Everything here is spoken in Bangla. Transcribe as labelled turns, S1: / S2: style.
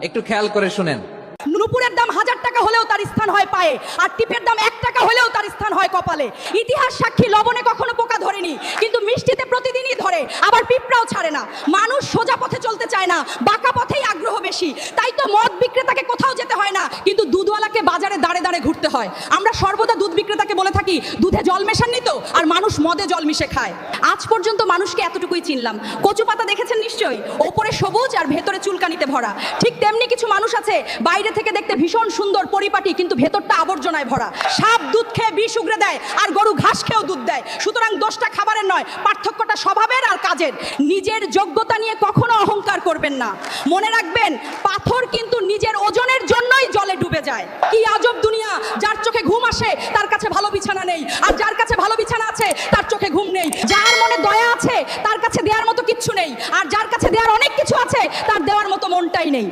S1: একটু খেয়াল করে শুনেন।
S2: নুপুরের দাম 1000 টাকা হলেও তার স্থান হয় পায়ে, আর টিপের দাম 1 টাকা হলেও তার স্থান হয় কপালে। ইতিহাস সাক্ষী, লবণে কখনো পোকা ধরেনি, কিন্তু মিষ্টিতে প্রতিদিনই ধরে, আবার পিঁপড়াও ছাড়ে না। মানুষ সোজা পথে চলতে চায় না, বাঁকা পথেই আগ্রহ বেশি। তাই তো মদ বিক্রেতাকে কোথাও যেতে হয় না, কিন্তু দুধওয়ালাকে বাজারে দাঁড়ে দাঁড়ে ঘুরতে হয়। আমরা সর্বদা দুধ বিক্রেতাকে বলে থাকি, দুধে জল মেশাননি তো, আর মানুষ মদে জল মিশে খায়। আজ পর্যন্ত মানুষকে এতটুকুই চিনলাম। কচু পাতা দেখেছেন নিশ্চয়ই, ওপরে সবুজ আর ভেতরে চুলকানিতে ভরা। ঠিক তেমনি কিছু মানুষ আছে, বাইরে থেকে দেখতে ভীষণ সুন্দর পরিপাটি, কিন্তু ভেতরটা আবর্জনায় ভরা। সাপ দুধ খেয়ে বিষ উগরে দেয়, আর গরু ঘাস খেয়েও দুধ দেয়। সুতরাং দোষটা খাবারের নয়, পার্থক্যটা স্বভাবের আর কাজের। নিজের যোগ্যতা নিয়ে কখনো অহংকার করবেন না। মনে রাখবেন, পাথর কিন্তু নিজের ওজনের জন্যই জলে ডুবে যায়। কি আজব দুনিয়া! যার চোখে ঘুম আসে তার কাছে ভালো বিছানা নেই, আর যার কাছে ভালো বিছানা আছে তার চোখে ঘুম নেই। যার মনে দয়া আছে তার কাছে দেওয়ার মতো কিচ্ছু নেই, আর যার কাছে দেওয়ার অনেক কিছু আছে তার দেওয়ার মতো মনটাই নেই।